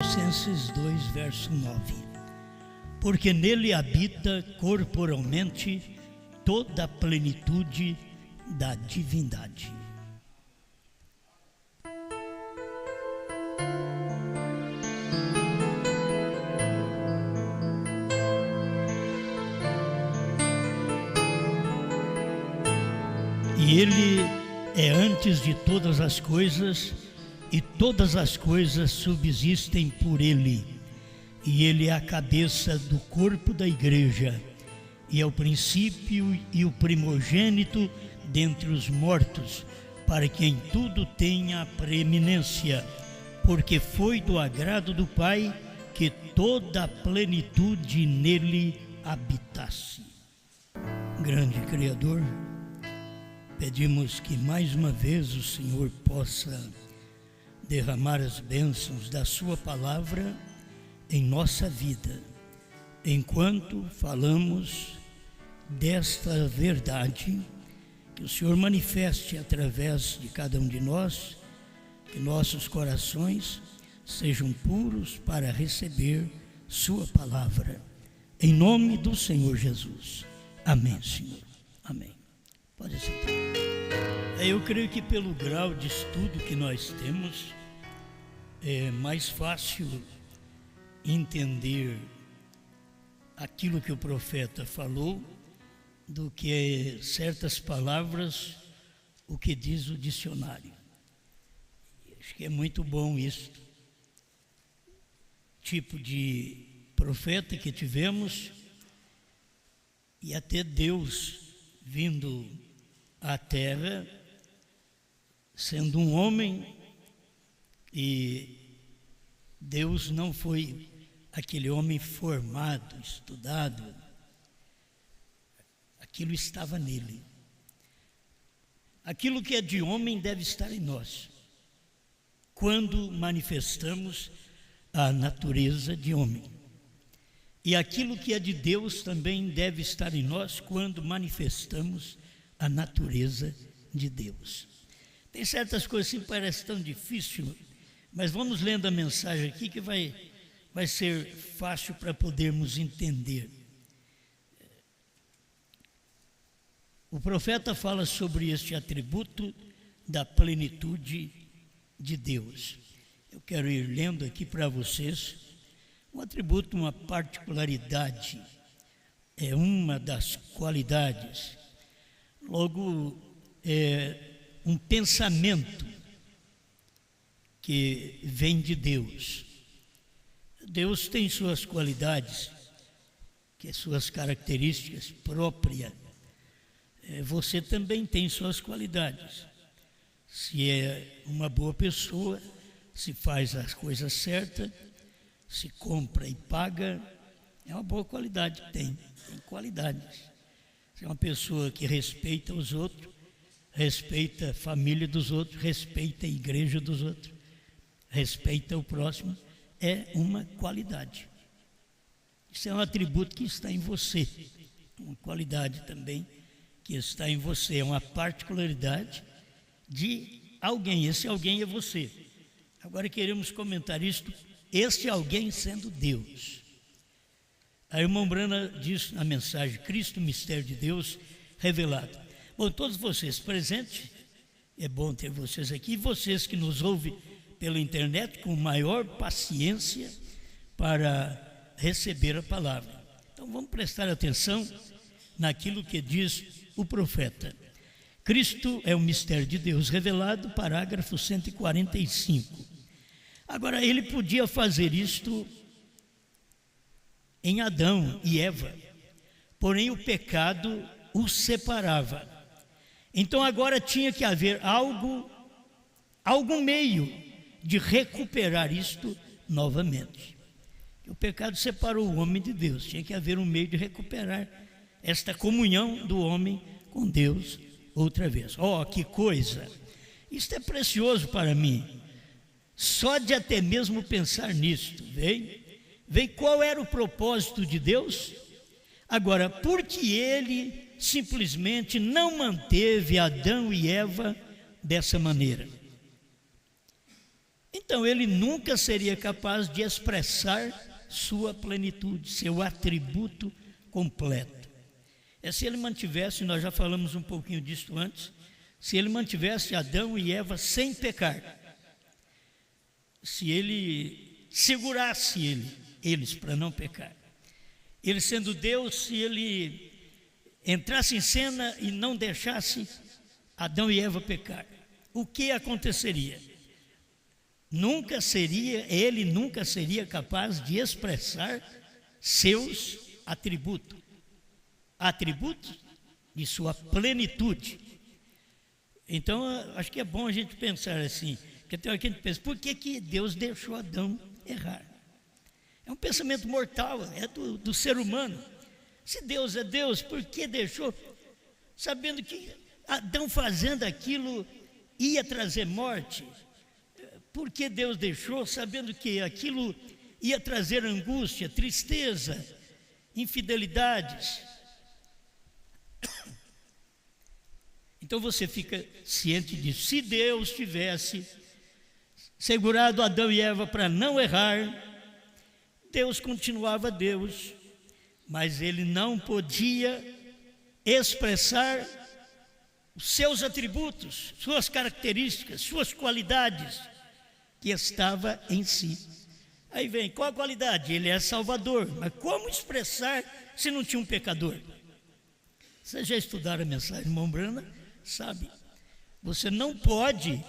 Colossenses 2, verso 9. Porque nele habita corporalmente toda a plenitude da divindade. E ele é antes de todas as coisas, e todas as coisas subsistem por ele. E ele é a cabeça do corpo da igreja, e é o princípio e o primogênito dentre os mortos, para que em tudo tenha a preeminência, porque foi do agrado do Pai que toda a plenitude nele habitasse. Grande Criador, pedimos que mais uma vez o Senhor possa derramar as bênçãos da sua palavra em nossa vida, enquanto falamos desta verdade, que o Senhor manifeste através de cada um de nós, que nossos corações sejam puros para receber sua palavra, em nome do Senhor Jesus. Amém, Senhor. Amém. Pode sentar. Eu creio que pelo grau de estudo que nós temos, é mais fácil entender aquilo que o profeta falou do que certas palavras, o que diz o dicionário. Acho que é muito bom isso. Tipo de profeta que tivemos, e até Deus vindo à terra, sendo um homem, e Deus não foi aquele homem formado, estudado. Aquilo estava nele. Aquilo que é de homem deve estar em nós, quando manifestamos a natureza de homem. E aquilo que é de Deus também deve estar em nós, quando manifestamos a natureza de Deus. Tem certas coisas que parecem tão difícil, mas vamos lendo a mensagem aqui que vai ser fácil para podermos entender. O profeta fala sobre este atributo da plenitude de Deus. Eu quero ir lendo aqui para vocês um atributo, uma particularidade, é uma das qualidades. Logo, um pensamento que vem de Deus. Deus tem suas qualidades, que suas características próprias. Você também tem suas qualidades. Se é uma boa pessoa, se faz as coisas certas, se compra e paga, é uma boa qualidade que tem qualidades. Se é uma pessoa que respeita os outros, respeita a família dos outros, respeita a igreja dos outros, respeita o próximo, é uma qualidade. Isso é um atributo que está em você, uma qualidade também que está em você, é uma particularidade de alguém. Esse alguém é você. Agora queremos comentar isto, este alguém sendo Deus. A irmã Brana diz na mensagem, Cristo, mistério de Deus revelado. Bom, todos vocês presentes, é bom ter vocês aqui, e vocês que nos ouvem pela internet com maior paciência para receber a palavra. Então vamos prestar atenção naquilo que diz o profeta. Cristo é o mistério de Deus revelado, parágrafo 145. Agora, ele podia fazer isto em Adão e Eva, porém o pecado os separava. Então agora tinha que haver algum meio de recuperar isto novamente. O pecado separou o homem de Deus, tinha que haver um meio de recuperar esta comunhão do homem com Deus outra vez. Que coisa! Isto é precioso para mim. Só de até mesmo pensar nisto, vem qual era o propósito de Deus? Agora, por que ele simplesmente não manteve Adão e Eva dessa maneira? Então ele nunca seria capaz de expressar sua plenitude, seu atributo completo. Se ele mantivesse, nós já falamos um pouquinho disso antes, se ele mantivesse Adão e Eva sem pecar, se ele segurasse eles para não pecar, ele sendo Deus, se ele entrasse em cena e não deixasse Adão e Eva pecar, o que aconteceria? Ele nunca seria capaz de expressar seus atributos de sua plenitude. Então, acho que é bom a gente pensar assim, porque tem hora que a gente pensa, por que Deus deixou Adão errar? É um pensamento mortal, é do ser humano. Se Deus é Deus, por que deixou? Sabendo que Adão fazendo aquilo ia trazer morte. Por que Deus deixou? Sabendo que aquilo ia trazer angústia, tristeza, infidelidades. Então você fica ciente disso. Se Deus tivesse segurado Adão e Eva para não errar, Deus continuava Deus, mas ele não podia expressar os seus atributos, suas características, suas qualidades que estava em si. Aí vem, qual a qualidade? Ele é Salvador, mas como expressar se não tinha um pecador? Vocês já estudaram a mensagem, irmão Brana? Sabe, você não pode,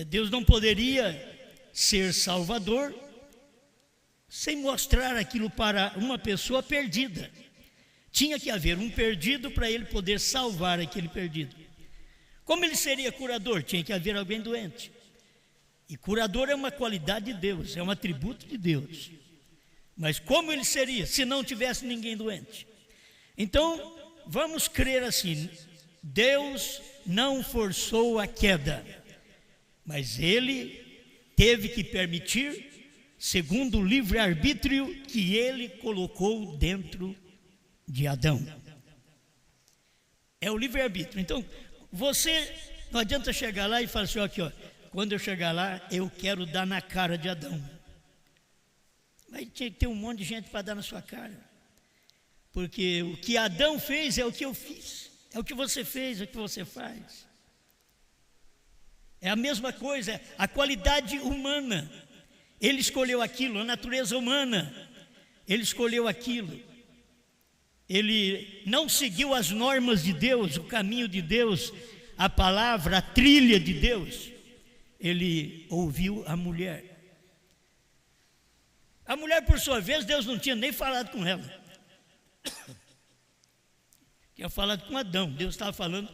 Deus não poderia ser Salvador sem mostrar aquilo para uma pessoa perdida. Tinha que haver um perdido para ele poder salvar aquele perdido. Como ele seria curador? Tinha que haver alguém doente. E curador é uma qualidade de Deus, é um atributo de Deus. Mas como ele seria se não tivesse ninguém doente? Então, vamos crer assim, Deus não forçou a queda, mas ele teve que permitir, segundo o livre-arbítrio que ele colocou dentro de Adão. É o livre-arbítrio. Então, você não adianta chegar lá e falar assim, aqui, ó, quando eu chegar lá, eu quero dar na cara de Adão. Mas tinha que ter um monte de gente para dar na sua cara. Porque o que Adão fez é o que eu fiz. É o que você fez, é o que você faz. É a mesma coisa, a qualidade humana. Ele escolheu aquilo, a natureza humana. Ele escolheu aquilo. Ele não seguiu as normas de Deus, o caminho de Deus, a palavra, a trilha de Deus. Ele ouviu a mulher. A mulher, por sua vez, Deus não tinha nem falado com ela. Tinha falado com Adão. Deus estava falando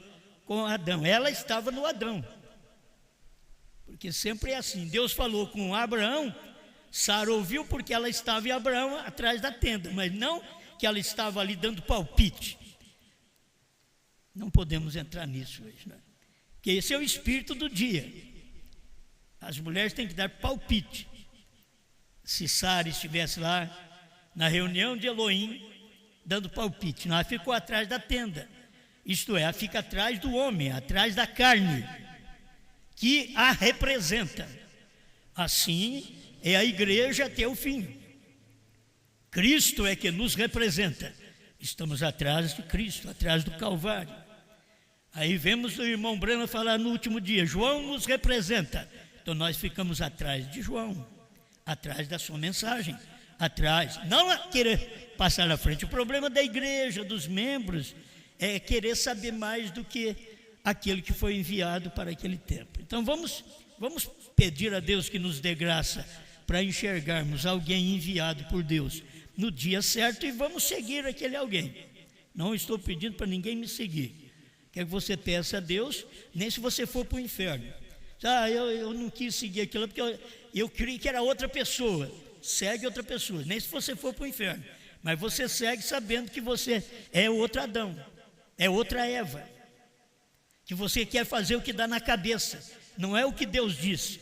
com Adão. Ela estava no Adão. Porque sempre é assim. Deus falou com Abraão, Sara ouviu porque ela estava em Abraão atrás da tenda, mas não que ela estava ali dando palpite. Não podemos entrar nisso hoje, né? Porque esse é o espírito do dia. As mulheres têm que dar palpite. Se Sara estivesse lá na reunião de Elohim, dando palpite, não, ela ficou atrás da tenda. Isto é, ela fica atrás do homem, atrás da carne, que a representa. Assim é a igreja até o fim. Cristo é que nos representa. Estamos atrás de Cristo, atrás do Calvário. Aí vemos o irmão Brana falar no último dia, João nos representa. Então nós ficamos atrás de João, atrás da sua mensagem, atrás, não a querer passar à frente. O problema da igreja, dos membros, é querer saber mais do que aquele que foi enviado para aquele tempo. Então vamos pedir a Deus que nos dê graça para enxergarmos alguém enviado por Deus no dia certo e vamos seguir aquele alguém. Não estou pedindo para ninguém me seguir. Quer que você peça a Deus, nem se você for para o inferno. Eu não quis seguir aquilo porque eu creio que era outra pessoa. Segue outra pessoa, nem se você for para o inferno. Mas você segue sabendo que você é outro Adão, é outra Eva. Que você quer fazer o que dá na cabeça, não é o que Deus disse.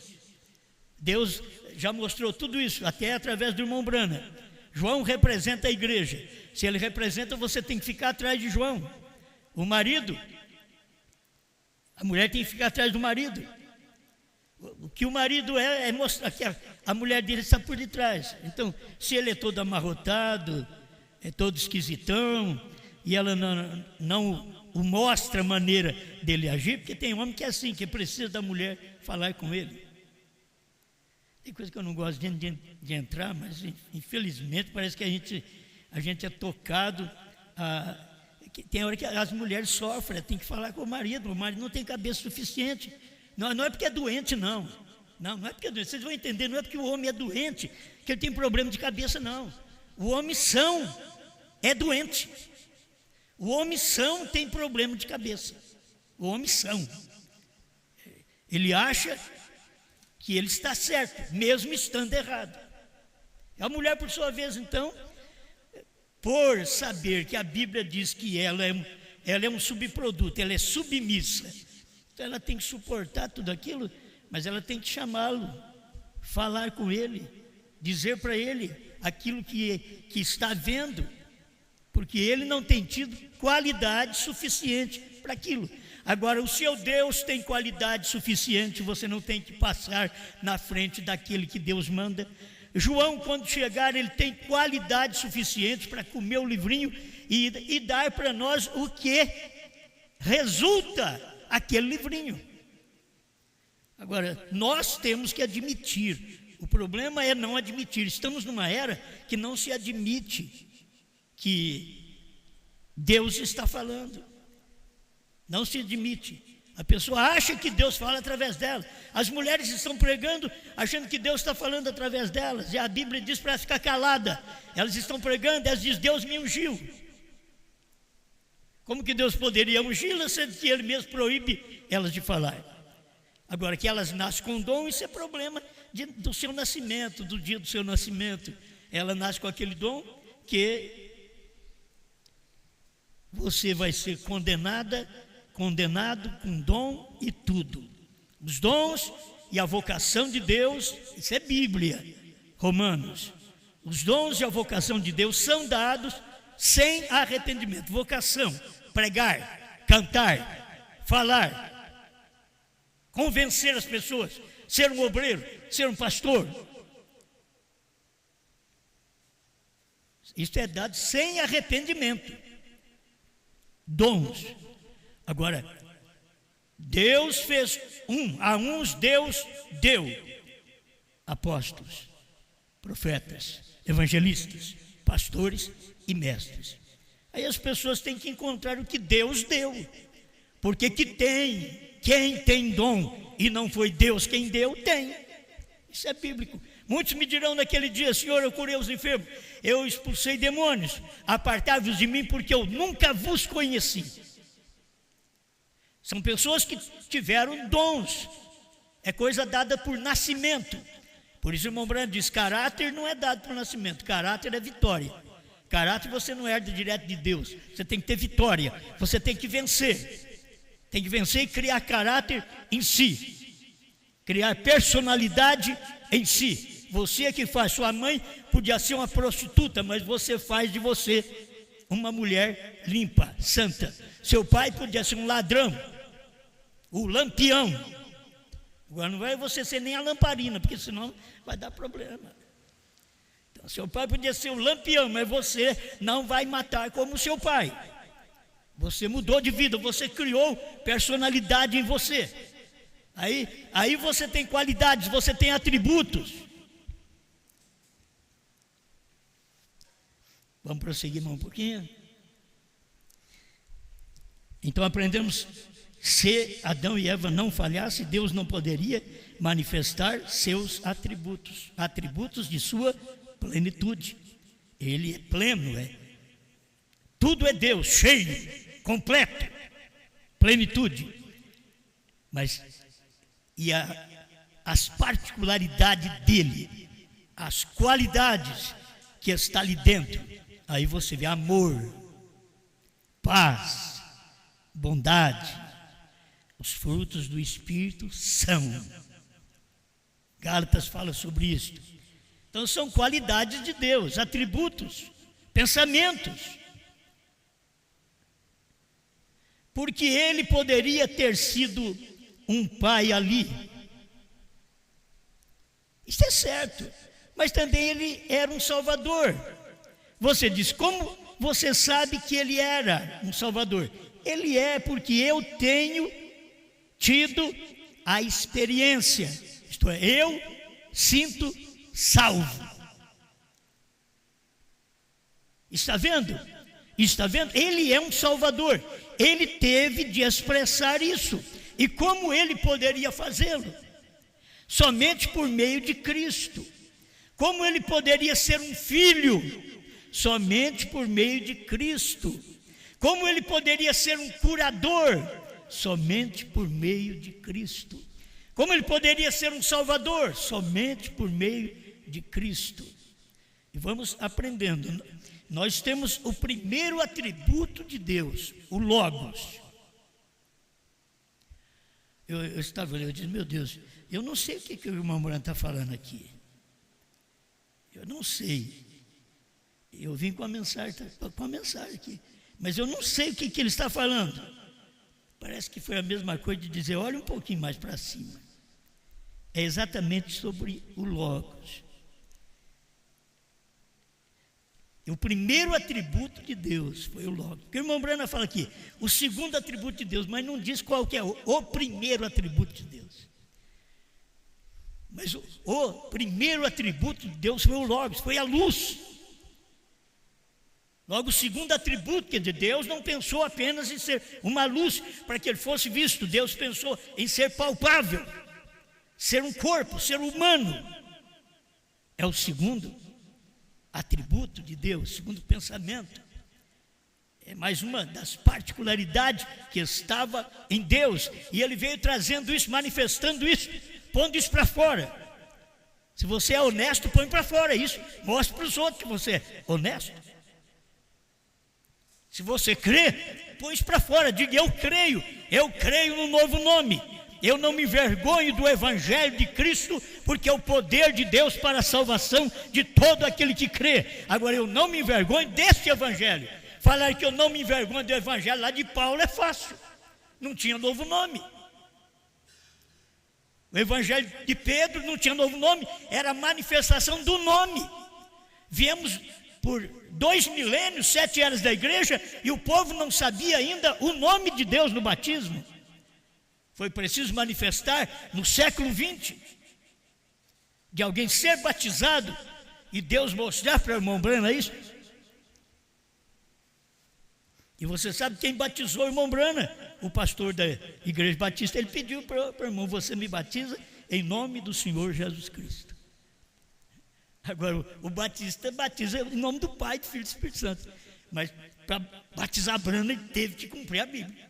Deus já mostrou tudo isso, até através do irmão Brana. João representa a igreja. Se ele representa, você tem que ficar atrás de João. O marido, a mulher tem que ficar atrás do marido. O que o marido é mostrar que a mulher dele está por detrás. Então, se ele é todo amarrotado, é todo esquisitão, e ela não o mostra a maneira dele agir, porque tem homem que é assim, que precisa da mulher falar com ele. Tem coisa que eu não gosto de entrar, mas infelizmente parece que a gente é tocado. Tem hora que as mulheres sofrem, tem que falar com o marido não tem cabeça suficiente. Não é porque é doente, não. Não é porque é doente. Vocês vão entender, não é porque o homem é doente que ele tem problema de cabeça, não. O homem são é doente. O homem são tem problema de cabeça. O homem são. Ele acha que ele está certo, mesmo estando errado. A mulher, por sua vez, então, por saber que a Bíblia diz que ela é um subproduto, ela é submissa, então ela tem que suportar tudo aquilo, mas ela tem que chamá-lo, falar com ele, dizer para ele aquilo que está vendo, porque ele não tem tido qualidade suficiente para aquilo. Agora, o seu Deus tem qualidade suficiente, você não tem que passar na frente daquele que Deus manda. João, quando chegar, ele tem qualidade suficiente para comer o livrinho e dar para nós o que resulta aquele livrinho. Agora, nós temos que admitir, o problema é não admitir. Estamos numa era que não se admite que Deus está falando. Não se admite. A pessoa acha que Deus fala através dela. As mulheres estão pregando achando que Deus está falando através delas, e a Bíblia diz para ficar calada. Elas estão pregando, elas dizem: Deus me ungiu. Como que Deus poderia ungí-las, sendo que Ele mesmo proíbe elas de falar? Agora, que elas nascem com dom, isso é problema do seu nascimento, do dia do seu nascimento. Ela nasce com aquele dom que você vai ser condenado com dom e tudo. Os dons e a vocação de Deus, isso é Bíblia, Romanos. Os dons e a vocação de Deus são dados sem arrependimento. Vocação: pregar, cantar, falar, convencer as pessoas, ser um obreiro, ser um pastor. Isso é dado sem arrependimento. Dons. Agora, Deus fez a uns Deus deu apóstolos, profetas, evangelistas, pastores e mestres. Aí as pessoas têm que encontrar o que Deus deu, porque quem tem dom e não foi Deus quem deu, tem. Isso é bíblico. Muitos me dirão naquele dia: Senhor, eu curei os enfermos, eu expulsei demônios, apartai-vos de mim, porque eu nunca vos conheci. São pessoas que tiveram dons, é coisa dada por nascimento. Por isso o irmão Branco diz: caráter não é dado por nascimento, caráter é vitória. Caráter você não herda direto de Deus, você tem que ter vitória, você tem que vencer. Tem que vencer e criar caráter em si, criar personalidade em si. Você é que faz. Sua mãe podia ser uma prostituta, mas você faz de você uma mulher limpa, santa. Seu pai podia ser um ladrão, o lampião. Agora não vai você ser nem a lamparina, porque senão vai dar problema. Então, seu pai podia ser um lampião, mas você não vai matar como seu pai. Você mudou de vida, você criou personalidade em você. Aí você tem qualidades, você tem atributos. Vamos prosseguir mais um pouquinho? Então aprendemos: se Adão e Eva não falhassem, Deus não poderia manifestar seus atributos, atributos de sua plenitude. Ele é pleno, tudo é Deus, cheio, completo, plenitude. Mas as particularidades dele, as qualidades que está ali dentro, aí você vê amor, paz, bondade. Os frutos do Espírito são. Gálatas fala sobre isso. Então são qualidades de Deus, atributos, pensamentos. Porque ele poderia ter sido um pai ali, Isso é certo. Mas também ele era um Salvador. Você diz, como você sabe que ele era um Salvador? Ele é porque eu tenho tido a experiência. Isto é, eu sinto salvo. Está vendo? Está vendo? Ele é um Salvador. Ele teve de expressar isso. E como ele poderia fazê-lo? Somente por meio de Cristo. Como ele poderia ser um filho? Somente por meio de Cristo. Como ele poderia ser um curador? Somente por meio de Cristo. Como ele poderia ser um Salvador? Somente por meio de Cristo. E vamos aprendendo. Nós temos o primeiro atributo de Deus, o Logos. Eu estava ali, eu disse, meu Deus, eu não sei o que o irmão Moran está falando aqui. Eu não sei. Eu vim com a mensagem aqui. Mas eu não sei o que ele está falando. Parece que foi a mesma coisa de dizer, olha um pouquinho mais para cima. É exatamente sobre o Logos. E o primeiro atributo de Deus foi o Logos. Porque o irmão Brana fala aqui, o segundo atributo de Deus, mas não diz qual que é o primeiro atributo de Deus. Mas o primeiro atributo de Deus foi o Logos, foi a luz. Logo, o segundo atributo, quer dizer, Deus não pensou apenas em ser uma luz para que ele fosse visto. Deus pensou em ser palpável, ser um corpo, ser humano. É o segundo atributo de Deus, segundo pensamento. É mais uma das particularidades que estava em Deus. E ele veio trazendo isso, manifestando isso, pondo isso para fora. Se você é honesto, põe para fora isso. Mostre para os outros que você é honesto. Se você crê, põe isso para fora. Diga, eu creio no novo nome. Eu não me envergonho do Evangelho de Cristo, porque é o poder de Deus para a salvação de todo aquele que crê. Agora, eu não me envergonho deste Evangelho. Falar que eu não me envergonho do Evangelho lá de Paulo é fácil. Não tinha novo nome. O Evangelho de Pedro não tinha novo nome, era a manifestação do nome. Viemos por 2 milênios, 7 eras da igreja, e o povo não sabia ainda o nome de Deus no batismo. Foi preciso manifestar no século 20, de alguém ser batizado, e Deus mostrar para o irmão Brana isso. E você sabe quem batizou o irmão Brana? O pastor da igreja batista. Ele pediu para o irmão, você me batiza em nome do Senhor Jesus Cristo. Agora, o batista batiza em nome do Pai, do Filho e do Espírito Santo. Mas para batizar Brana, ele teve que cumprir a Bíblia.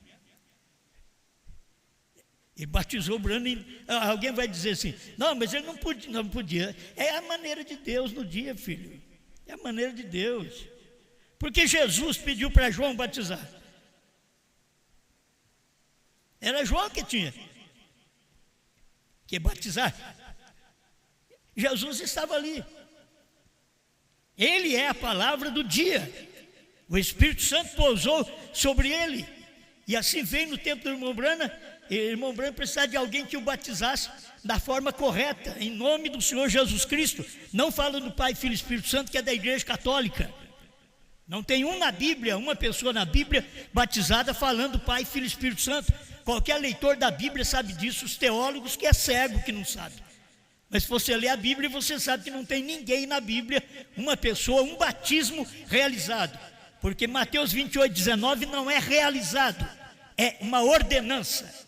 Ele batizou Brana e alguém vai dizer assim, não, mas ele não podia. É a maneira de Deus no dia, filho. É a maneira de Deus. Porque Jesus pediu para João batizar. Era João que tinha que batizar. Jesus estava ali. Ele é a palavra do dia. O Espírito Santo pousou sobre ele. E assim veio no tempo do irmão Brana. E o irmão Brana precisava de alguém que o batizasse da forma correta, em nome do Senhor Jesus Cristo. Não fala do Pai, Filho e Espírito Santo, que é da igreja católica. Não tem na Bíblia, uma pessoa na Bíblia batizada falando Pai, Filho e Espírito Santo. Qualquer leitor da Bíblia sabe disso, os teólogos que é cego que não sabe. Mas se você ler a Bíblia, você sabe que não tem ninguém na Bíblia, uma pessoa, um batismo realizado. Porque Mateus 28, 19 não é realizado, é uma ordenança.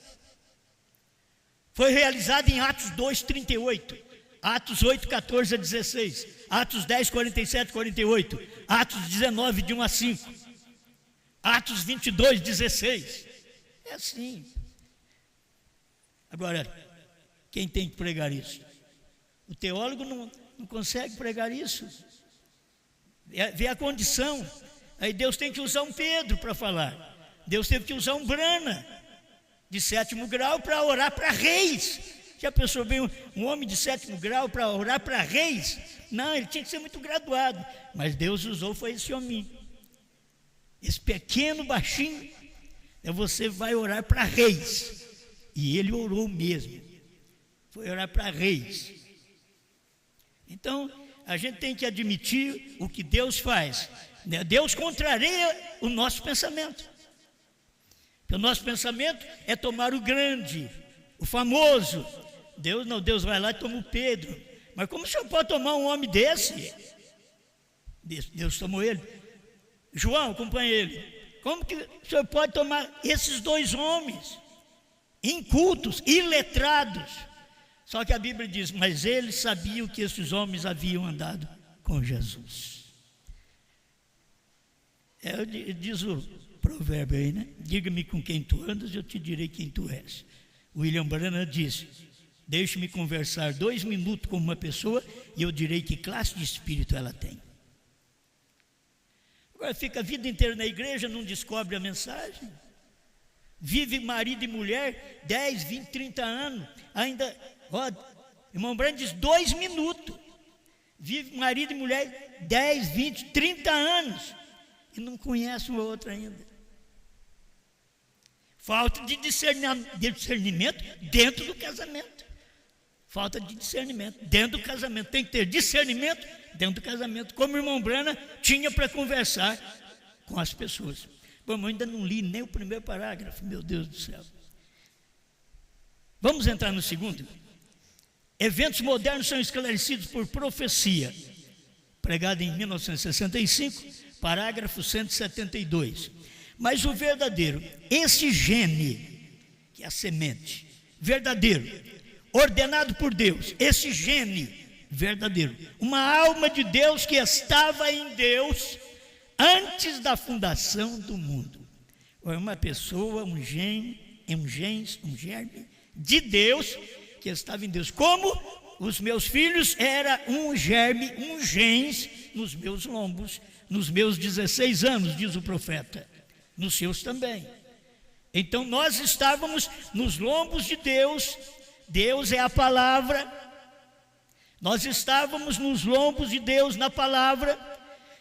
Foi realizado em Atos 2, 38, Atos 8, 14 a 16, Atos 10, 47, 48, Atos 19, de 1 a 5, Atos 22, 16. É assim. Agora, quem tem que pregar isso? O teólogo não consegue pregar isso. Vê a condição. Aí Deus tem que usar um Pedro para falar. Deus teve que usar um Brana de 7º grau para orar para reis. Já pensou bem um homem de 7º grau para orar para reis? Não, ele tinha que ser muito graduado. Mas Deus usou, foi esse homem. Esse pequeno, baixinho. Você vai orar para reis. E ele orou mesmo. Foi orar para reis. Então, a gente tem que admitir o que Deus faz. Deus contraria o nosso pensamento. Porque o nosso pensamento é tomar o grande, o famoso. Deus não, Deus vai lá e toma o Pedro. Mas como o senhor pode tomar um homem desse? Deus tomou ele. João, acompanha ele. Como que o senhor pode tomar esses dois homens? Incultos, iletrados. Só que a Bíblia diz, mas eles sabiam que esses homens haviam andado com Jesus. Diz o provérbio aí, né? Diga-me com quem tu andas, eu te direi quem tu és. William Branham disse, deixe-me conversar 2 minutos com uma pessoa e eu direi que classe de espírito ela tem. Agora fica a vida inteira na igreja, não descobre a mensagem. Vive marido e mulher 10, 20, 30 anos. Ainda, irmão Branham diz 2 minutos. Vive marido e mulher 10, 20, 30 anos. E não conhece uma outra ainda. Falta de discernimento dentro do casamento. Falta de discernimento dentro do casamento. Tem que ter discernimento dentro do casamento. Como o irmão Branham tinha para conversar com as pessoas. Bom, eu ainda não li nem o primeiro parágrafo, meu Deus do céu. Vamos entrar no segundo. Eventos modernos são esclarecidos por profecia. Pregado em 1965, parágrafo 172. Mas o verdadeiro, esse gene, que é a semente, verdadeiro, ordenado por Deus, esse gene verdadeiro, uma alma de Deus que estava em Deus antes da fundação do mundo. Ou uma pessoa, um germe de Deus que estava em Deus. Como os meus filhos era um germe, um gens nos meus lombos, nos meus 16 anos, diz o profeta. Nos seus também. Então nós estávamos nos lombos de Deus. Deus é a palavra. Nós estávamos nos lombos de Deus na palavra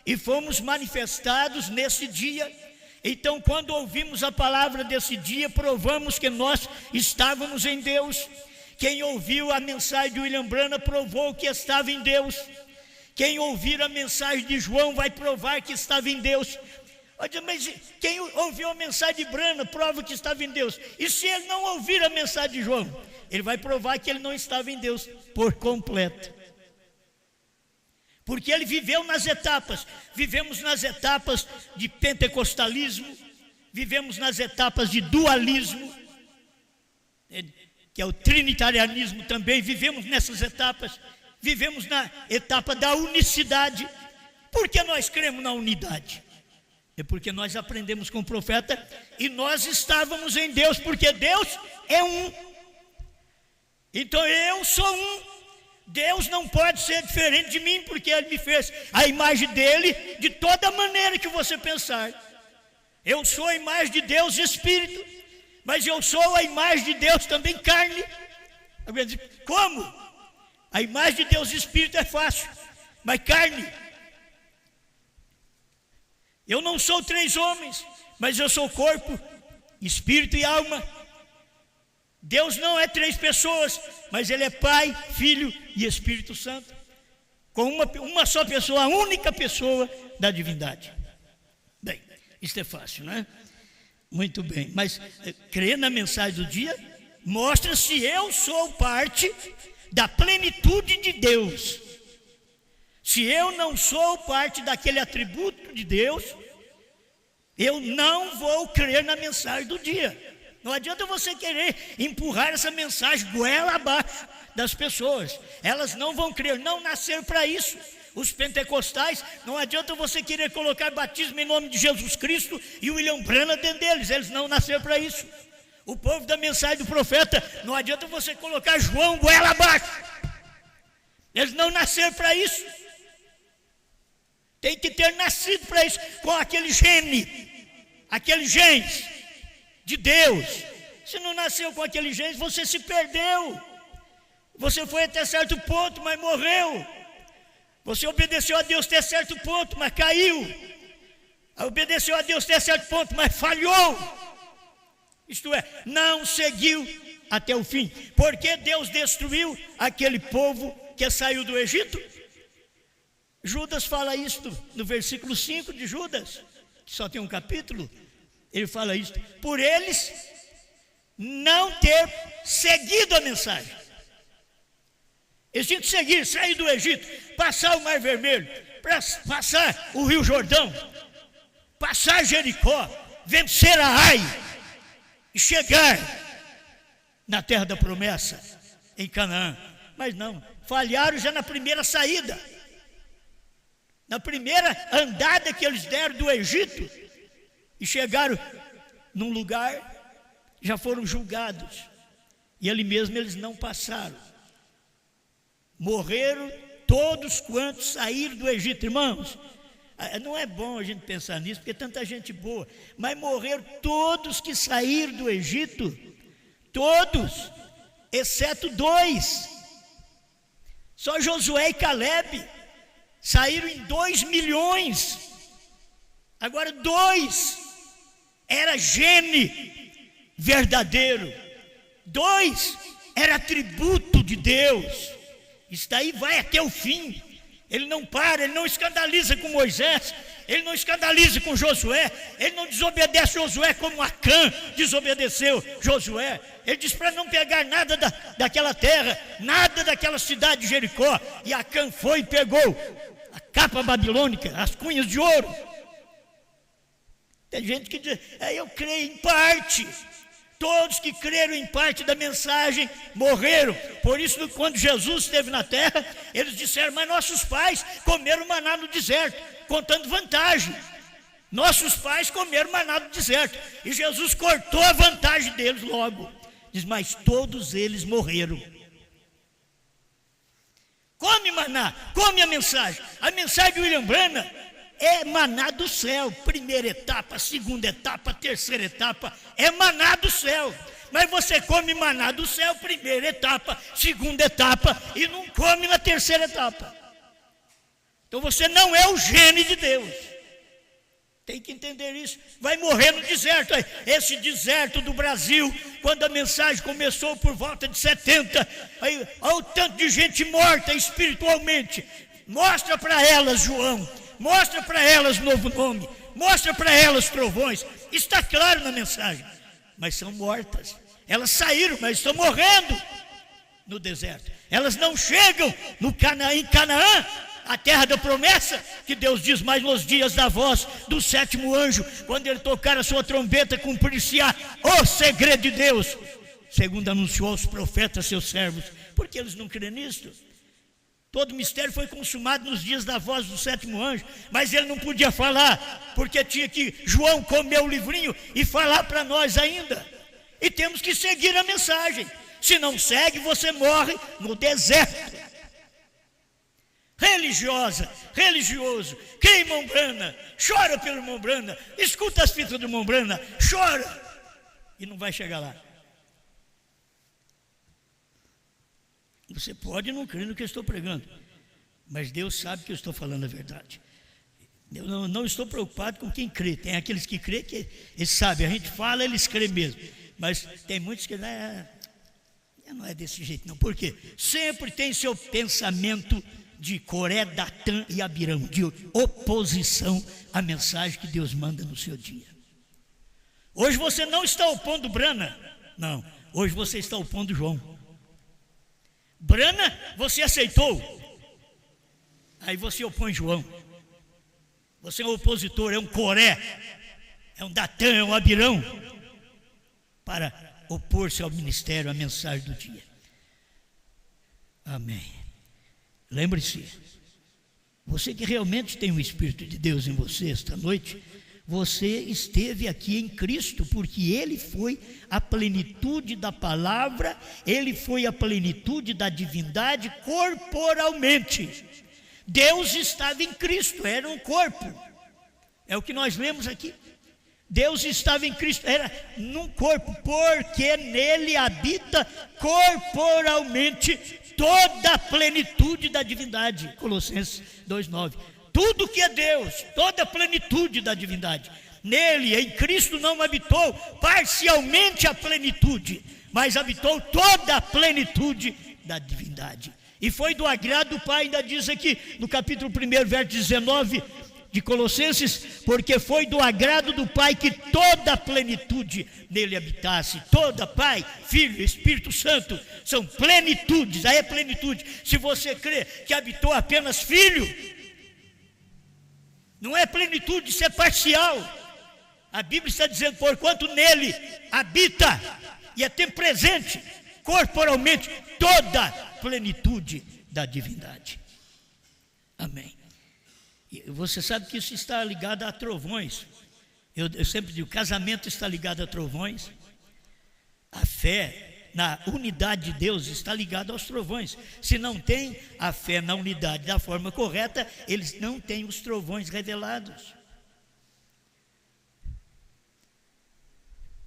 e fomos manifestados nesse dia. Então quando ouvimos a palavra desse dia, provamos que nós estávamos em Deus. Quem ouviu a mensagem de William Branham provou que estava em Deus. Quem ouvir a mensagem de João vai provar que estava em Deus. Mas quem ouviu a mensagem de Branham prova que estava em Deus. E se ele não ouvir a mensagem de João, ele vai provar que ele não estava em Deus por completo. Porque ele viveu nas etapas. Vivemos nas etapas de pentecostalismo, vivemos nas etapas de dualismo, que é o trinitarianismo também. Vivemos nessas etapas. Vivemos na etapa da unicidade. Por que nós cremos na unidade? É porque nós aprendemos com o profeta e nós estávamos em Deus, porque Deus é um. Então eu sou um. Deus não pode ser diferente de mim, porque Ele me fez a imagem dEle de toda maneira que você pensar. Eu sou a imagem de Deus Espírito, mas eu sou a imagem de Deus também carne. Como? A imagem de Deus Espírito é fácil, mas carne... Eu não sou 3 homens, mas eu sou corpo, espírito e alma. Deus não é 3 pessoas, mas Ele é Pai, Filho e Espírito Santo. Com uma só pessoa, a única pessoa da divindade. Bem, isso é fácil, não é? Muito bem, mas crer na mensagem do dia mostra se eu sou parte da plenitude de Deus. Se eu não sou parte daquele atributo de Deus, eu não vou crer na mensagem do dia. Não adianta você querer empurrar essa mensagem goela abaixo das pessoas. Elas não vão crer, não nasceram para isso. Os pentecostais, não adianta você querer colocar batismo em nome de Jesus Cristo e o William Branham dentro deles. Eles não nasceram para isso. O povo da mensagem do profeta, não adianta você colocar João goela abaixo. Eles não nasceram para isso. Tem que ter nascido para isso, com aquele gene, aquele genes de Deus. Se não nasceu com aquele genes, você se perdeu. Você foi até certo ponto, mas morreu. Você obedeceu a Deus até certo ponto, mas caiu. Obedeceu a Deus até certo ponto, mas falhou. Isto é, não seguiu até o fim. Porque Deus destruiu aquele povo que saiu do Egito? Judas fala isto no versículo 5 de Judas, que só tem um capítulo. Ele fala isto: por eles não ter seguido a mensagem. Eles tinham que seguir, sair do Egito, passar o Mar Vermelho, passar o Rio Jordão, passar Jericó, vencer a Ai e chegar na terra da promessa, em Canaã. Mas não, falharam já na primeira saída, na primeira andada que eles deram do Egito, e chegaram num lugar, já foram julgados, e ali mesmo eles não passaram. Morreram todos quantos saíram do Egito. Irmãos, não é bom a gente pensar nisso, porque tanta gente boa, mas morreram todos que saíram do Egito, todos, exceto 2. Só Josué e Caleb saíram em 2 milhões. Agora 2 era gene verdadeiro, 2 era atributo de Deus. Isso daí vai até o fim. Ele não para, ele não escandaliza com Moisés, ele não escandaliza com Josué, ele não desobedece Josué como Acã desobedeceu Josué. Ele diz para não pegar nada daquela terra, nada daquela cidade de Jericó. E Acã foi e pegou a capa babilônica, as cunhas de ouro. Tem gente que diz: eu creio em parte. Todos que creram em parte da mensagem morreram. Por isso, quando Jesus esteve na terra, eles disseram: mas nossos pais comeram maná no deserto, contando vantagem. Nossos pais comeram maná no deserto. E Jesus cortou a vantagem deles logo. Diz: mas todos eles morreram. Come maná, come a mensagem. A mensagem de William Branham é maná do céu. Primeira etapa, segunda etapa, terceira etapa, é maná do céu. Mas você come maná do céu, primeira etapa, segunda etapa, e não come na terceira etapa. Então você não é o gene de Deus. Tem que entender isso. Vai morrer no deserto. Esse deserto do Brasil, quando a mensagem começou por volta de 70, olha o tanto de gente morta espiritualmente. Mostra para elas, João, mostra para elas novo nome, mostra para elas trovões. Está claro na mensagem. Mas são mortas. Elas saíram, mas estão morrendo no deserto. Elas não chegam em Canaã, a terra da promessa, que Deus diz: mas nos dias da voz do 7º anjo, quando ele tocar a sua trombeta, cumprir-se-á o segredo de Deus, segundo anunciou aos profetas seus servos. Porque eles não creem nisto. Todo mistério foi consumado nos dias da voz do 7º anjo, mas ele não podia falar, porque tinha que João comer o livrinho e falar para nós ainda. E temos que seguir a mensagem. Se não segue, você morre no deserto. Religiosa, religioso, crê em Mombrana, chora pelo Mombrana, escuta as fitas do Mombrana, chora, e não vai chegar lá. Você pode não crer no que eu estou pregando, mas Deus sabe que eu estou falando a verdade. Eu não estou preocupado com quem crê. Tem aqueles que crê que eles sabem, a gente fala, eles creem mesmo. Mas tem muitos que não é desse jeito não. Por quê? Sempre tem seu pensamento de Coré, Datã e Abirão, de oposição à mensagem que Deus manda no seu dia. Hoje você não está opondo Brana, não. Hoje você está opondo João. Brana, você aceitou, aí você opõe João. Você é um opositor, é um Coré, é um Datã, é um Abirão, para opor-se ao ministério, à mensagem do dia. Amém. Lembre-se, você que realmente tem o Espírito de Deus em você esta noite, você esteve aqui em Cristo, porque Ele foi a plenitude da palavra, Ele foi a plenitude da divindade corporalmente. Deus estava em Cristo, era um corpo. É o que nós lemos aqui. Deus estava em Cristo, era num corpo, porque nele habita corporalmente toda a plenitude da divindade. Colossenses 2:9. Tudo que é Deus, toda a plenitude da divindade. Nele, em Cristo, não habitou parcialmente a plenitude, mas habitou toda a plenitude da divindade. E foi do agrado do Pai, ainda diz aqui no capítulo 1, verso 19 de Colossenses, porque foi do agrado do Pai que toda a plenitude nele habitasse. Toda, Pai, Filho, Espírito Santo, são plenitudes, aí é plenitude. Se você crê que habitou apenas Filho, não é plenitude, isso é parcial. A Bíblia está dizendo, porquanto nele habita, e é tempo presente, corporalmente, toda a plenitude da divindade. Amém. E você sabe que isso está ligado a trovões. Eu sempre digo, casamento está ligado a trovões. A fé na unidade de Deus está ligada aos trovões. Se não tem a fé na unidade da forma correta, eles não têm os trovões revelados.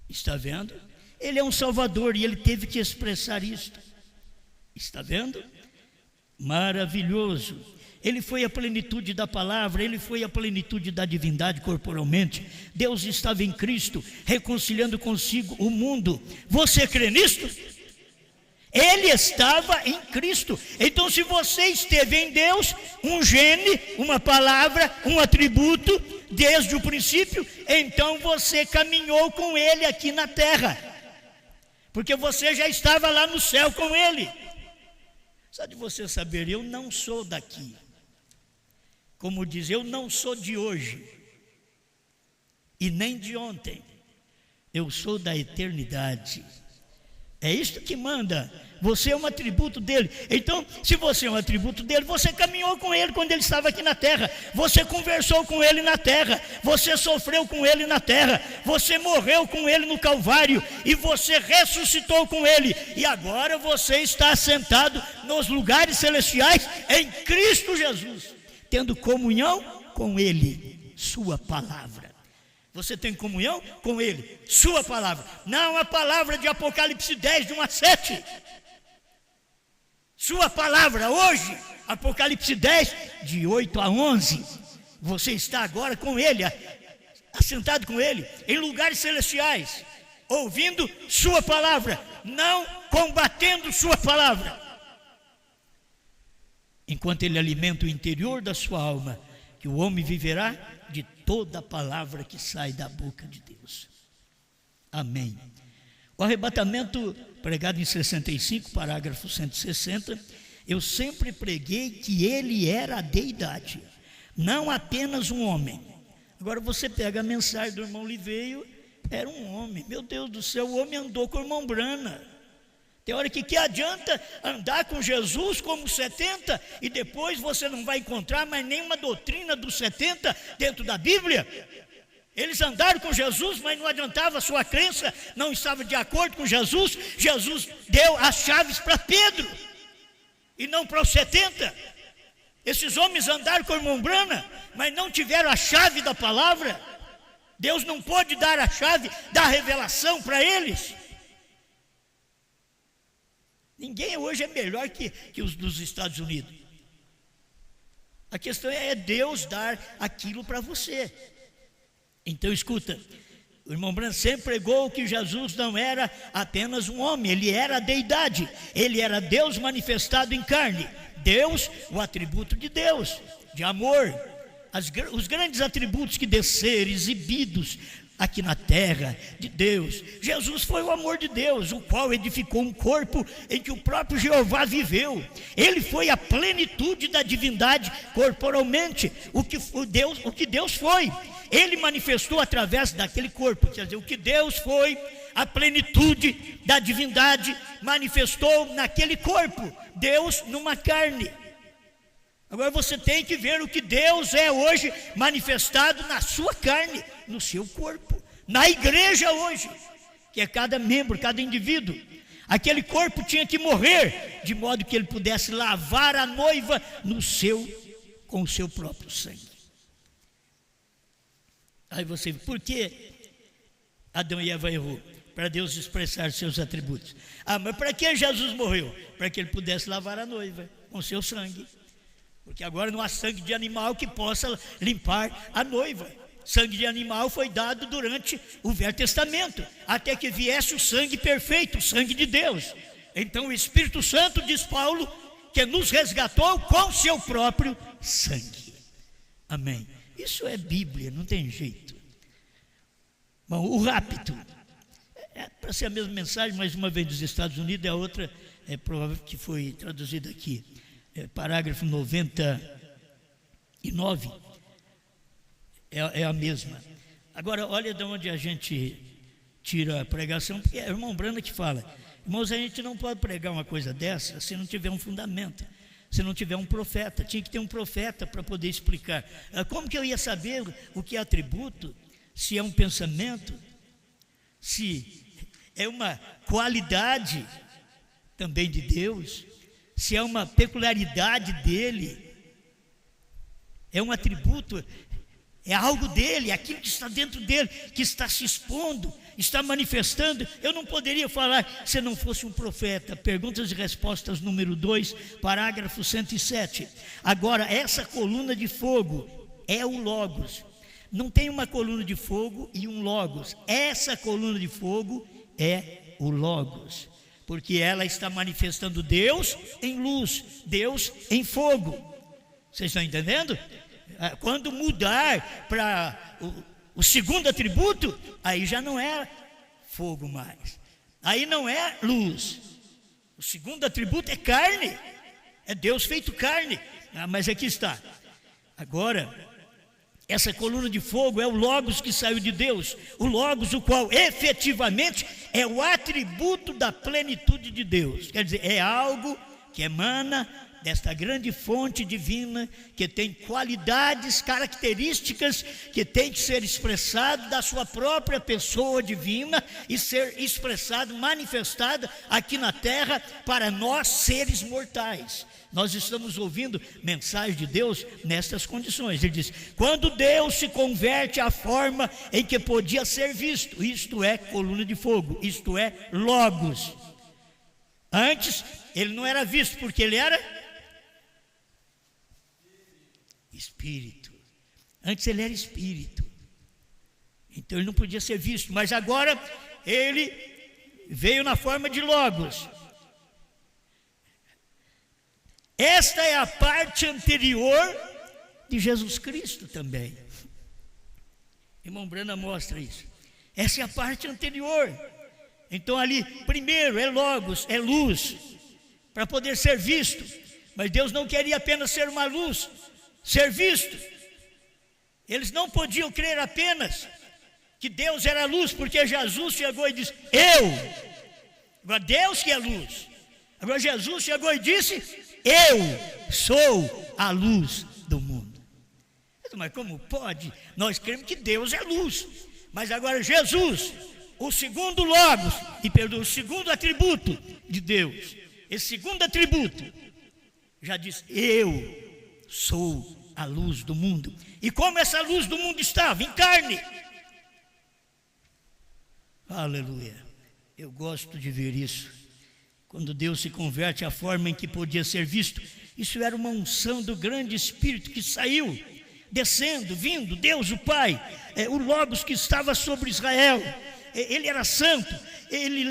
Está vendo? Ele é um Salvador e ele teve que expressar isto. Está vendo? Maravilhoso. Ele foi a plenitude da palavra, ele foi a plenitude da divindade corporalmente. Deus estava em Cristo, reconciliando consigo o mundo. Você crê nisto? Ele estava em Cristo. Então, se você esteve em Deus, um gene, uma palavra, um atributo, desde o princípio, então você caminhou com ele aqui na terra, porque você já estava lá no céu com ele. Só de você saber, eu não sou daqui. Como diz, eu não sou de hoje e nem de ontem, eu sou da eternidade. É isto que manda. Você é um atributo dele. Então, se você é um atributo dele, você caminhou com ele quando ele estava aqui na terra, você conversou com ele na terra, você sofreu com ele na terra, você morreu com ele no Calvário e você ressuscitou com ele, e agora você está assentado nos lugares celestiais em Cristo Jesus, tendo comunhão com ele, sua palavra. Você tem comunhão com ele, sua palavra, não a palavra de Apocalipse 10, de 1 a 7. Sua palavra hoje, Apocalipse 10, de 8 a 11. Você está agora com ele, assentado com ele, em lugares celestiais, ouvindo sua palavra, não combatendo sua palavra. Enquanto ele alimenta o interior da sua alma, que o homem viverá de toda a palavra que sai da boca de Deus. Amém. O arrebatamento, pregado em 65, parágrafo 160, eu sempre preguei que ele era a deidade, não apenas um homem. Agora você pega a mensagem do irmão Liveio, era um homem. Meu Deus do céu, o homem andou com o irmão Brana. Tem hora que adianta andar com Jesus como 70 e depois você não vai encontrar mais nenhuma doutrina dos 70 dentro da Bíblia. Eles andaram com Jesus, mas não adiantava, a sua crença não estava de acordo com Jesus. Jesus deu as chaves para Pedro e não para os 70. Esses homens andaram com o irmão Brana, mas não tiveram a chave da palavra. Deus não pôde dar a chave da revelação para eles. Ninguém hoje é melhor que os dos Estados Unidos. A questão é Deus dar aquilo para você. Então escuta, o irmão Branham sempre pregou que Jesus não era apenas um homem, ele era a deidade, ele era Deus manifestado em carne. Deus, o atributo de Deus, de amor, os grandes atributos que desceram, exibidos aqui na terra de Deus. Jesus foi o amor de Deus, o qual edificou um corpo em que o próprio Jeová viveu. Ele foi a plenitude da divindade corporalmente, o que Deus foi. Ele manifestou através daquele corpo, quer dizer, o que Deus foi, a plenitude da divindade manifestou naquele corpo, Deus numa carne. Agora você tem que ver o que Deus é hoje manifestado na sua carne, no seu corpo, na igreja hoje, que é cada membro, cada indivíduo. Aquele corpo tinha que morrer, de modo que ele pudesse lavar a noiva com o seu próprio sangue. Aí você, por que Adão e Eva errou? Para Deus expressar seus atributos. Mas para que Jesus morreu? Para que ele pudesse lavar a noiva com seu sangue. Porque agora não há sangue de animal que possa limpar a noiva. Sangue de animal foi dado durante o Velho Testamento, até que viesse o sangue perfeito, o sangue de Deus. Então o Espírito Santo, diz Paulo, que nos resgatou com seu próprio sangue. Amém. Isso é Bíblia, não tem jeito. Bom, o rapto, para ser a mesma mensagem, mais uma vez dos Estados Unidos, a outra é provável que foi traduzida aqui. Parágrafo 99, é a mesma. Agora, olha de onde a gente tira a pregação, porque é o irmão Branda que fala. Irmãos, a gente não pode pregar uma coisa dessa se não tiver um fundamento, se não tiver um profeta. Tinha que ter um profeta para poder explicar. Como que eu ia saber o que é atributo, se é um pensamento, se é uma qualidade também de Deus, se é uma peculiaridade dele, é um atributo, é algo dele, aquilo que está dentro dele, que está se expondo, está manifestando. Eu não poderia falar se não fosse um profeta. Perguntas e respostas número 2, parágrafo 107. Agora, essa coluna de fogo é o Logos. Não tem uma coluna de fogo e um Logos. Essa coluna de fogo é o Logos, porque ela está manifestando Deus em luz, Deus em fogo. Vocês estão entendendo? Quando mudar para o segundo atributo, aí já não é fogo mais, aí não é luz. O segundo atributo é carne, é Deus feito carne. Mas aqui está. Agora, essa coluna de fogo é o Logos que saiu de Deus, o Logos, o qual efetivamente é o atributo da plenitude de Deus. Quer dizer, é algo que emana desta grande fonte divina, que tem qualidades, características, que tem que ser expressado da sua própria pessoa divina e ser expressado, manifestado aqui na terra para nós seres mortais. Nós estamos ouvindo mensagem de Deus nestas condições. Ele diz: quando Deus se converte à forma em que podia ser visto, isto é coluna de fogo, isto é Logos. Antes ele não era visto porque ele era Espírito. Antes ele era Espírito, então ele não podia ser visto, mas agora ele veio na forma de Logos. Esta é a parte anterior de Jesus Cristo também. Irmão Brana mostra isso. Essa é a parte anterior. Então ali, primeiro é Logos, é luz, para poder ser visto. Mas Deus não queria apenas ser uma luz, ser visto. Eles não podiam crer apenas que Deus era luz, porque Jesus chegou e disse: agora Deus que é luz. Agora Jesus chegou e disse: eu sou a luz do mundo. Mas como pode? Nós cremos que Deus é luz, mas agora Jesus, o segundo Logos, o segundo atributo de Deus, esse segundo atributo, já diz: eu sou a luz do mundo. E como essa luz do mundo estava? Em carne. Aleluia. Eu gosto de ver isso. Quando Deus se converte à forma em que podia ser visto, isso era uma unção do grande Espírito que saiu, descendo, vindo, Deus o Pai, o Logos que estava sobre Israel. Ele era santo, ele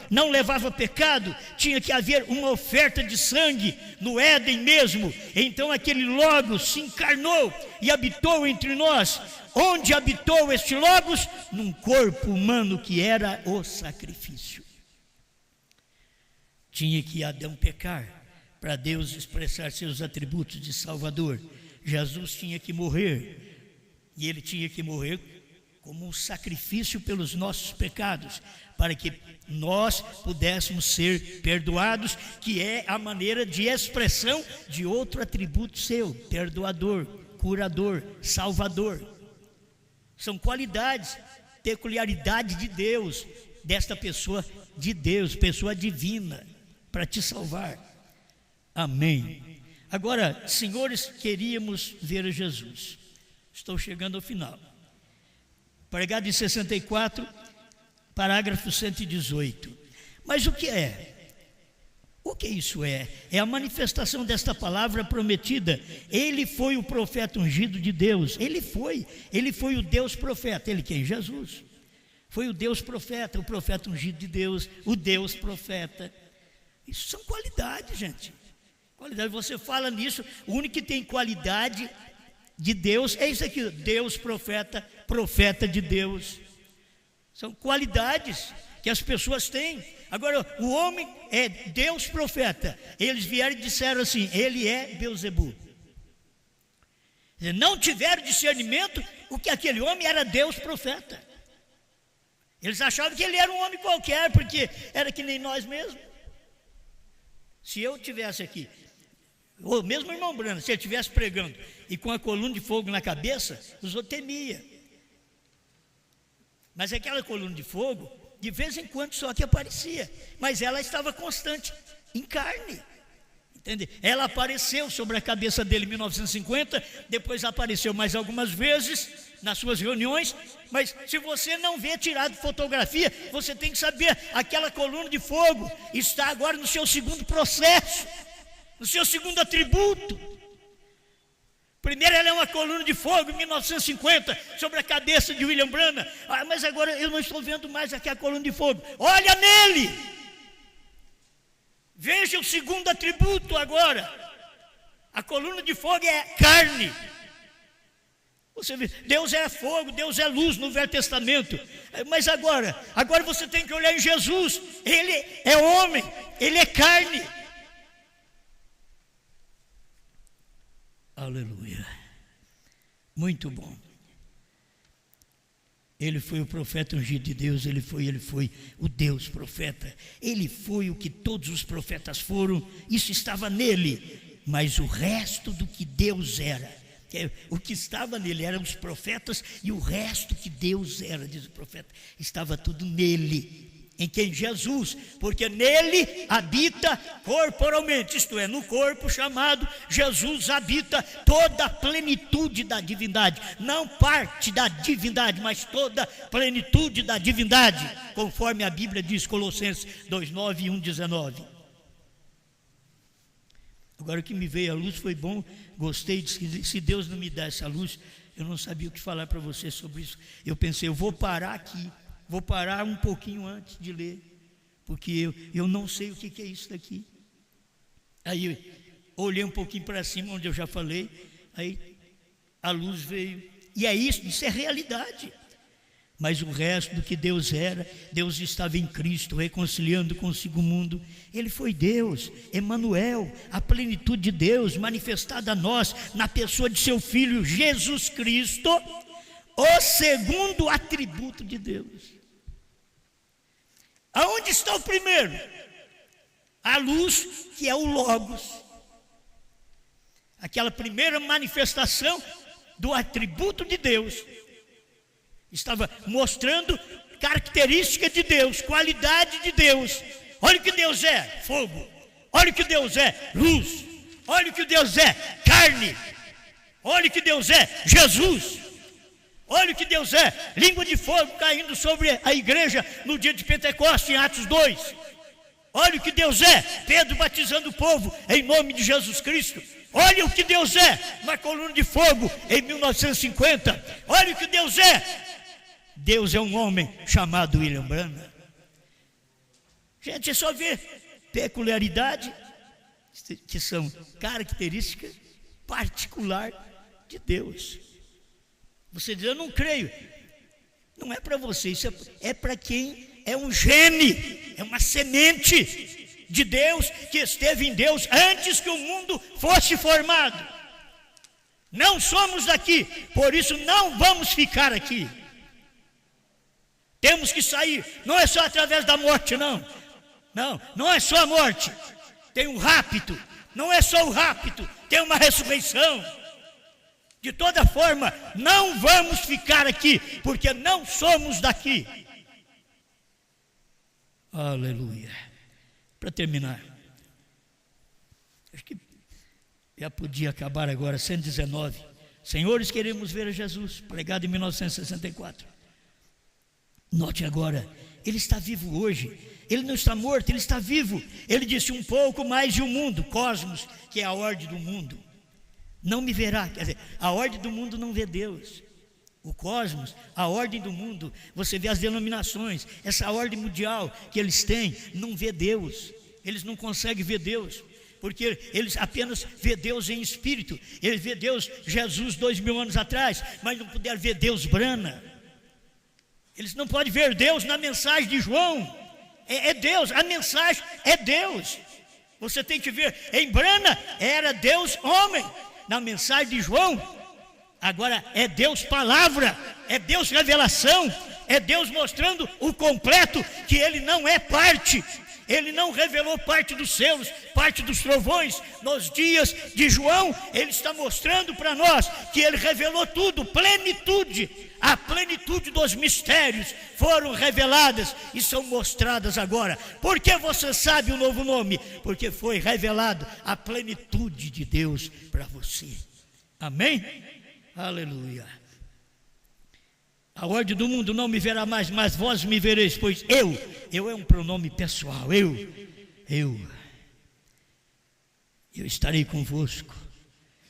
não levava pecado, tinha que haver uma oferta de sangue no Éden mesmo. Então aquele Logos se encarnou e habitou entre nós. Onde habitou este Logos? Num corpo humano que era o sacrifício. Tinha que Adão pecar para Deus expressar seus atributos de Salvador. Jesus tinha que morrer, e ele tinha que morrer como um sacrifício pelos nossos pecados, para que nós pudéssemos ser perdoados, que é a maneira de expressão de outro atributo seu: perdoador, curador, salvador. São qualidades, peculiaridade de Deus, desta pessoa de Deus, pessoa divina, para te salvar. Amém. Agora, senhores, queríamos ver a Jesus. Estou chegando ao final. Pregado em 64, parágrafo 118. Mas o que é? O que isso é? É a manifestação desta palavra prometida. Ele foi o profeta ungido de Deus. Ele foi o Deus profeta. Ele quem? Jesus. Foi o Deus profeta, o profeta ungido de Deus, o Deus profeta. Isso são qualidades, gente. Qualidade, você fala nisso, o único que tem qualidade de Deus é isso aqui: Deus profeta, profeta de Deus. São qualidades que as pessoas têm. Agora, o homem é Deus profeta. Eles vieram e disseram assim: ele é Beelzebul. Não tiveram discernimento o que aquele homem era Deus profeta. Eles achavam que ele era um homem qualquer, porque era que nem nós mesmos. Se eu tivesse aqui, ou mesmo o irmão Brano, se ele estivesse pregando e com a coluna de fogo na cabeça, os outros temiam. Mas aquela coluna de fogo, de vez em quando só que aparecia, mas ela estava constante, em carne. Entende? Ela apareceu sobre a cabeça dele em 1950, depois apareceu mais algumas vezes nas suas reuniões, mas se você não vê tirado fotografia, você tem que saber, aquela coluna de fogo está agora no seu segundo processo, no seu segundo atributo. Primeiro ela é uma coluna de fogo em 1950, sobre a cabeça de William Branham, mas agora eu não estou vendo mais aquela coluna de fogo. Olha nele! Veja o segundo atributo agora. A coluna de fogo é carne. Você vê, Deus é fogo, Deus é luz no Velho Testamento. Mas agora você tem que olhar em Jesus. Ele é homem, ele é carne. Aleluia. Muito bom. Ele foi o profeta ungido de Deus, ele foi o Deus profeta. Ele foi o que todos os profetas foram, isso estava nele. Mas o resto do que Deus era, o que estava nele eram os profetas, e o resto que Deus era, diz o profeta, estava tudo nele. Em quem? Jesus, porque nele habita corporalmente, isto é, no corpo chamado Jesus habita toda a plenitude da divindade, não parte da divindade, mas toda a plenitude da divindade, conforme a Bíblia diz, Colossenses 2:9 e 1:19. Agora o que me veio à luz foi bom, gostei, se Deus não me dá essa luz, eu não sabia o que falar para você sobre isso. Eu pensei, eu vou parar aqui, vou parar um pouquinho antes de ler, porque eu não sei o que é isso daqui. Aí eu olhei um pouquinho para cima, onde eu já falei, aí a luz veio, e é isso é realidade. Mas o resto do que Deus era, Deus estava em Cristo, reconciliando consigo o mundo. Ele foi Deus, Emanuel, a plenitude de Deus manifestada a nós, na pessoa de seu Filho Jesus Cristo, o segundo atributo de Deus. Aonde está o primeiro? A luz, que é o Logos. Aquela primeira manifestação do atributo de Deus. Estava mostrando característica de Deus, qualidade de Deus. Olha o que Deus é, fogo. Olha o que Deus é, luz. Olha o que Deus é, carne. Olha o que Deus é, Jesus. Olha o que Deus é, língua de fogo caindo sobre a igreja no dia de Pentecostes, em Atos 2. Olha o que Deus é, Pedro batizando o povo em nome de Jesus Cristo. Olha o que Deus é, uma coluna de fogo em 1950. Olha o que Deus é. Deus é um homem chamado William Branham. Gente, é só ver peculiaridade, que são características particulares de Deus. Você diz, eu não creio. Não é para você, isso é para quem é um gene, é uma semente de Deus, que esteve em Deus antes que o mundo fosse formado. Não somos daqui, por isso não vamos ficar aqui. Temos que sair, não é só através da morte, não é só a morte, tem um rapto, não é só o rapto, tem uma ressurreição. De toda forma, não vamos ficar aqui, porque não somos daqui. Aleluia. Para terminar, acho que já podia acabar agora, 119. Senhores, queremos ver a Jesus, pregado em 1964. Note agora, ele está vivo hoje, ele não está morto, ele está vivo. Ele disse, um pouco mais de um mundo, cosmos, que é a ordem do mundo. Não me verá, quer dizer, a ordem do mundo não vê Deus. O cosmos, a ordem do mundo, você vê as denominações, essa ordem mundial que eles têm, não vê Deus. Eles não conseguem ver Deus. porque eles apenas vê Deus em espírito. Eles vê Deus, Jesus 2000 anos atrás, mas não puderam ver Deus Brana. Eles não podem ver Deus na mensagem de João. É Deus, a mensagem é Deus. Você tem que ver, em Brana era Deus homem. Na mensagem de João, agora é Deus palavra, é Deus revelação, é Deus mostrando o completo, que Ele não é parte. Ele não revelou parte dos seus, parte dos trovões. Nos dias de João, Ele está mostrando para nós que Ele revelou tudo, plenitude. A plenitude dos mistérios foram reveladas e são mostradas agora. Por que você sabe o novo nome? Porque foi revelado a plenitude de Deus para você. Amém? Aleluia. A ordem do mundo não me verá mais, mas vós me vereis, pois eu é um pronome pessoal, eu estarei convosco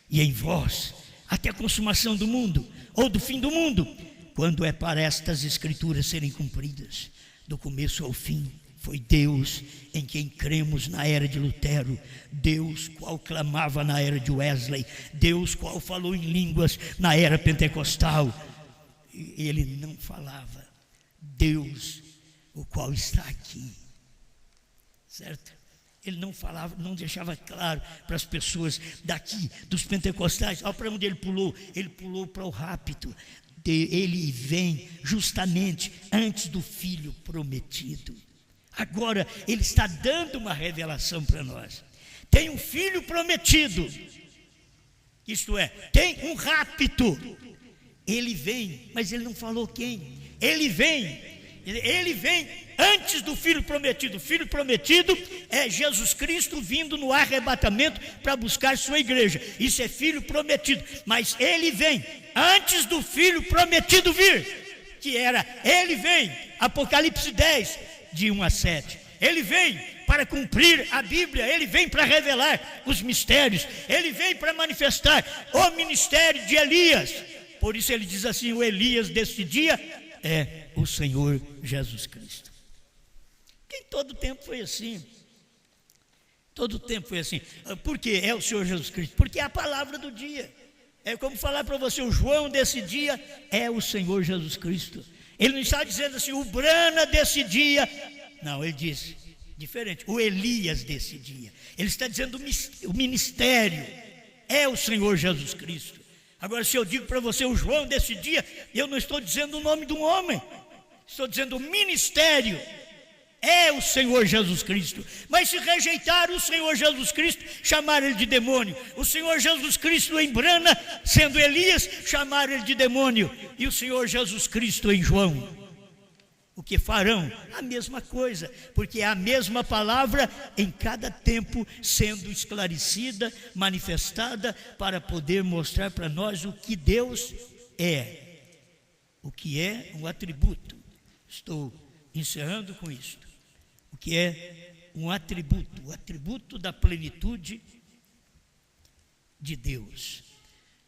e em vós, até a consumação do mundo, ou do fim do mundo, quando é para estas escrituras serem cumpridas, do começo ao fim. Foi Deus em quem cremos na era de Lutero, Deus qual clamava na era de Wesley, Deus qual falou em línguas na era pentecostal. Ele não falava, Deus o qual está aqui, certo? Ele não falava, não deixava claro para as pessoas daqui, dos pentecostais. Olha para onde ele pulou para o rapto. Ele vem justamente antes do filho prometido. Agora ele está dando uma revelação para nós. Tem um filho prometido, isto é, tem um rapto. Ele vem, mas ele não falou quem. Ele vem antes do filho prometido. O filho prometido é Jesus Cristo vindo no arrebatamento para buscar sua igreja. Isso é filho prometido. Mas ele vem antes do filho prometido vir, que era, ele vem, Apocalipse 10, de 1 a 7. Ele vem para cumprir a Bíblia, ele vem para revelar os mistérios, ele vem para manifestar o ministério de Elias. Por isso ele diz assim, o Elias deste dia é o Senhor Jesus Cristo. Que em todo tempo foi assim. Todo tempo foi assim. Por que é o Senhor Jesus Cristo? Porque é a palavra do dia. É como falar para você, o João desse dia é o Senhor Jesus Cristo. Ele não está dizendo assim, o Brana desse dia. Não, ele diz diferente, o Elias desse dia. Ele está dizendo o ministério é o Senhor Jesus Cristo. Agora, se eu digo para você o João desse dia, eu não estou dizendo o nome de um homem, estou dizendo o ministério é o Senhor Jesus Cristo. Mas se rejeitar o Senhor Jesus Cristo, chamar ele de demônio. O Senhor Jesus Cristo em Brana, sendo Elias, chamar ele de demônio. E o Senhor Jesus Cristo em João, o que farão? A mesma coisa, porque é a mesma palavra em cada tempo sendo esclarecida, manifestada, para poder mostrar para nós o que Deus é, o que é um atributo. Estou encerrando com isto. O que é um atributo, o atributo da plenitude de Deus.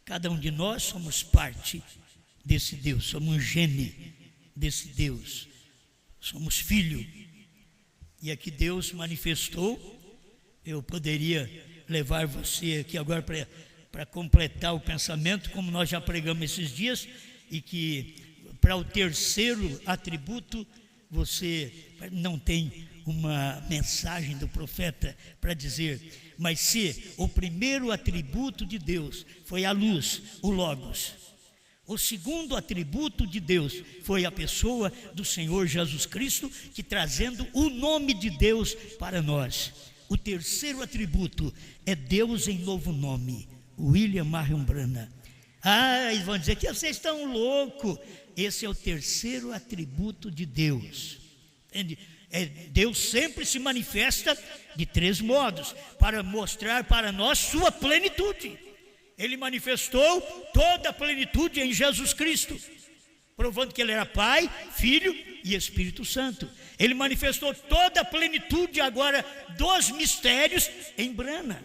Cada um de nós somos parte desse Deus, somos um gene desse Deus. Somos filho, e aqui Deus manifestou. Eu poderia levar você aqui agora para completar o pensamento, como nós já pregamos esses dias, e que para o terceiro atributo, você não tem uma mensagem do profeta para dizer, mas se o primeiro atributo de Deus foi a luz, o Logos, o segundo atributo de Deus foi a pessoa do Senhor Jesus Cristo, que trazendo o nome de Deus para nós. O terceiro atributo é Deus em novo nome, William Marion Branham. Eles vão dizer que vocês estão loucos. Esse é o terceiro atributo de Deus. Entende? Deus sempre se manifesta de três modos, para mostrar para nós sua plenitude. Ele manifestou toda a plenitude em Jesus Cristo, provando que ele era Pai, Filho e Espírito Santo. Ele manifestou toda a plenitude agora dos mistérios em Brana.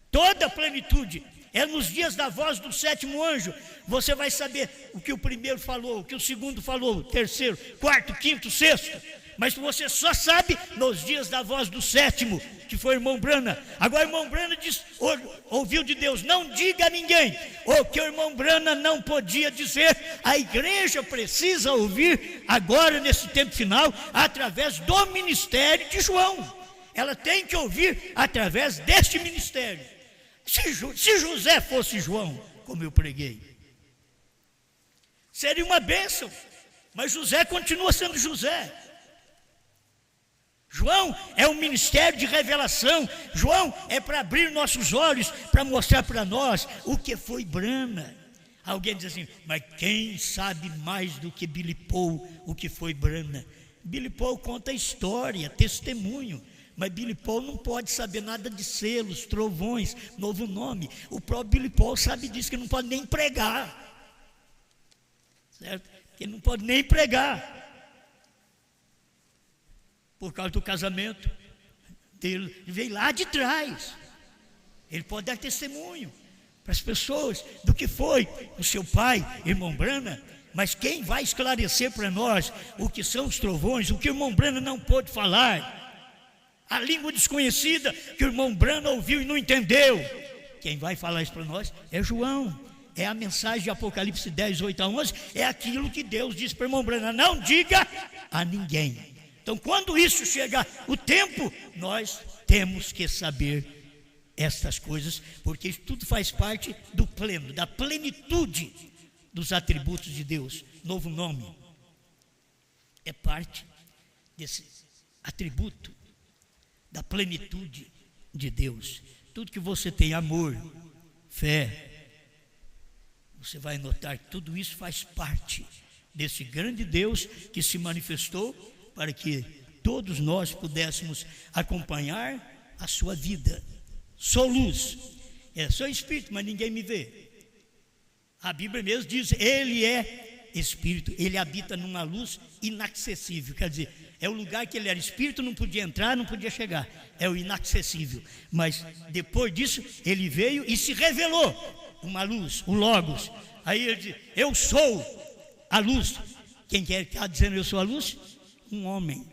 Toda a plenitude. É nos dias da voz do sétimo anjo. Você vai saber o que o primeiro falou, o que o segundo falou, o terceiro, quarto, quinto, sexto. mas você só sabe nos dias da voz do sétimo, que foi o irmão Brana. Agora o irmão Brana diz, ouviu de Deus, não diga a ninguém. O que o irmão Brana não podia dizer, a igreja precisa ouvir agora nesse tempo final, através do ministério de João. Ela tem que ouvir através deste ministério. Se José fosse João, como eu preguei, seria uma bênção, mas José continua sendo José. João é um ministério de revelação. João é para abrir nossos olhos, para mostrar para nós o que foi Brana. Alguém diz assim, mas quem sabe mais do que Billy Paul o que foi Brana? Billy Paul conta a história, testemunho, mas Billy Paul não pode saber nada de selos, trovões, novo nome. O próprio Billy Paul sabe disso, que não pode nem pregar, certo? Que ele não pode nem pregar por causa do casamento dele. Ele veio lá de trás. Ele pode dar testemunho para as pessoas do que foi o seu pai, irmão Brana. Mas quem vai esclarecer para nós o que são os trovões, o que o irmão Brana não pôde falar, a língua desconhecida que o irmão Brana ouviu e não entendeu, quem vai falar isso para nós é João. É a mensagem de Apocalipse 10, 8 a 11. É aquilo que Deus disse para o irmão Brana, não diga a ninguém. Então, quando isso chegar o tempo, nós temos que saber estas coisas, porque isso tudo faz parte do pleno, da plenitude dos atributos de Deus. Novo nome é parte desse atributo da plenitude de Deus. Tudo que você tem, amor, fé, você vai notar que tudo isso faz parte desse grande Deus que se manifestou para que todos nós pudéssemos acompanhar a sua vida. Sou luz, sou espírito, mas ninguém me vê. A Bíblia mesmo diz, ele é espírito, ele habita numa luz inacessível. Quer dizer, é o lugar que ele era espírito, não podia entrar, não podia chegar, é o inacessível. Mas depois disso, ele veio e se revelou uma luz, o Logos. Aí ele diz, eu sou a luz. Quem quer estar dizendo eu sou a luz? Um homem,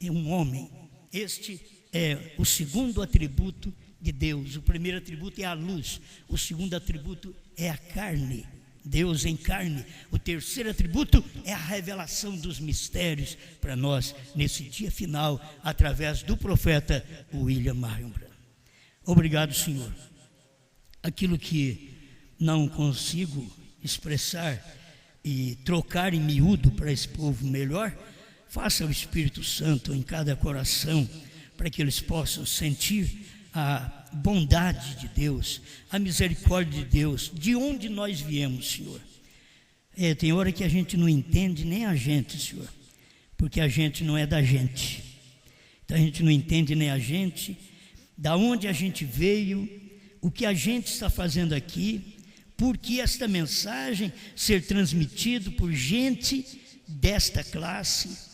é um homem. Este é o segundo atributo de Deus. O primeiro atributo é a luz, o segundo atributo é a carne, Deus em carne. O terceiro atributo é a revelação dos mistérios para nós nesse dia final, através do profeta William Marion Branham. Obrigado, Senhor. Aquilo que não consigo expressar e trocar em miúdo para esse povo melhor, faça o Espírito Santo em cada coração, para que eles possam sentir a bondade de Deus, a misericórdia de Deus, de onde nós viemos, Senhor. Tem hora que a gente não entende nem a gente, Senhor, porque a gente não é da gente. Então a gente não entende nem a gente, da onde a gente veio, o que a gente está fazendo aqui, por que esta mensagem ser transmitida por gente desta classe,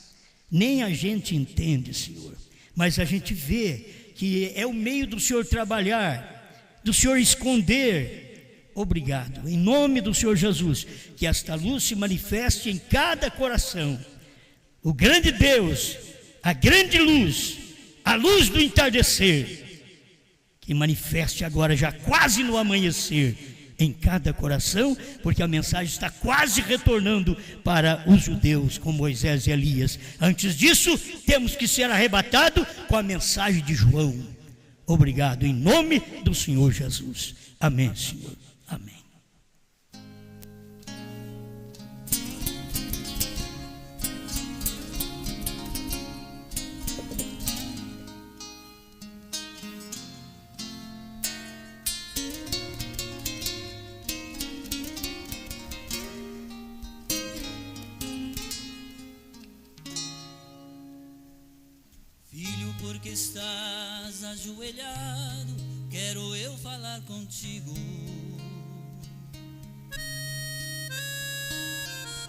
nem a gente entende, Senhor, mas a gente vê que é o meio do Senhor trabalhar, do Senhor esconder. Obrigado, em nome do Senhor Jesus, que esta luz se manifeste em cada coração. O grande Deus, a grande luz, a luz do entardecer, que manifeste agora já quase no amanhecer em cada coração, porque a mensagem está quase retornando para os judeus com Moisés e Elias. Antes disso, temos que ser arrebatados com a mensagem de João. Obrigado, em nome do Senhor Jesus. Amém, Senhor. Amém. Porque estás ajoelhado, quero eu falar contigo.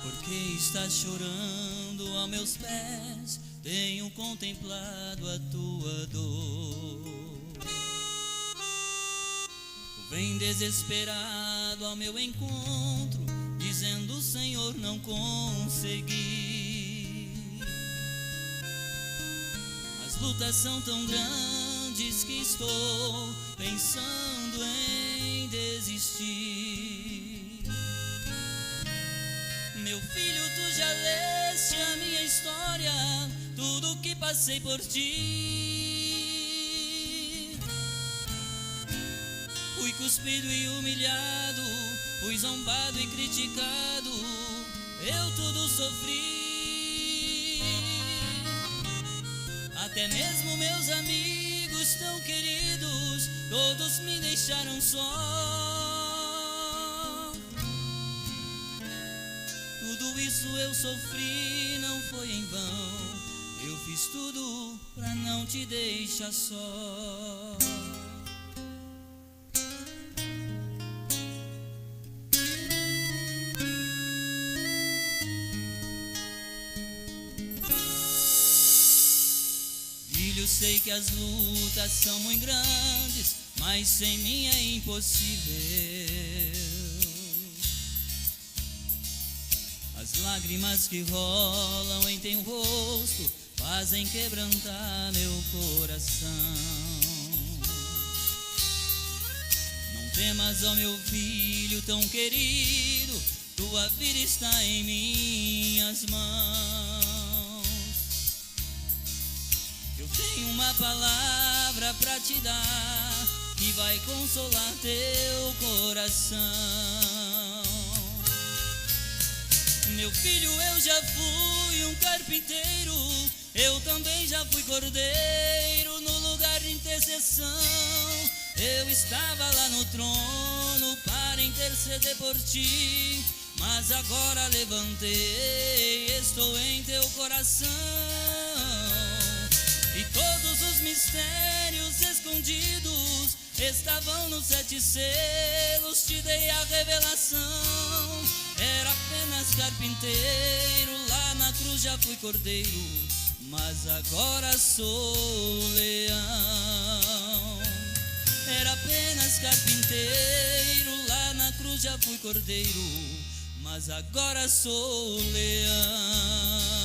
Porque estás chorando aos meus pés, tenho contemplado a tua dor. Vem desesperado ao meu encontro, dizendo: Senhor, não consegui. lutas são tão grandes que estou pensando em desistir. Meu filho, tu já leste a minha história, tudo que passei por ti. Fui cuspido e humilhado, fui zombado e criticado, eu tudo sofri. Até mesmo meus amigos tão queridos, todos me deixaram só. Tudo isso eu sofri, não foi em vão. Eu fiz tudo pra não te deixar só. Filho, sei que as lutas são muito grandes, mas sem mim é impossível. As lágrimas que rolam em teu rosto fazem quebrantar meu coração. Não temas, ó meu filho tão querido, tua vida está em minhas mãos. Eu tenho uma palavra pra te dar que vai consolar teu coração. Meu filho, eu já fui um carpinteiro, eu também já fui cordeiro no lugar de intercessão. Eu estava lá no trono para interceder por ti, mas agora levantei, estou em teu coração. E todos os mistérios escondidos estavam nos 7 selos, te dei a revelação. Era apenas carpinteiro, lá na cruz já fui cordeiro, mas agora sou leão. Era apenas carpinteiro, lá na cruz já fui cordeiro, mas agora sou leão.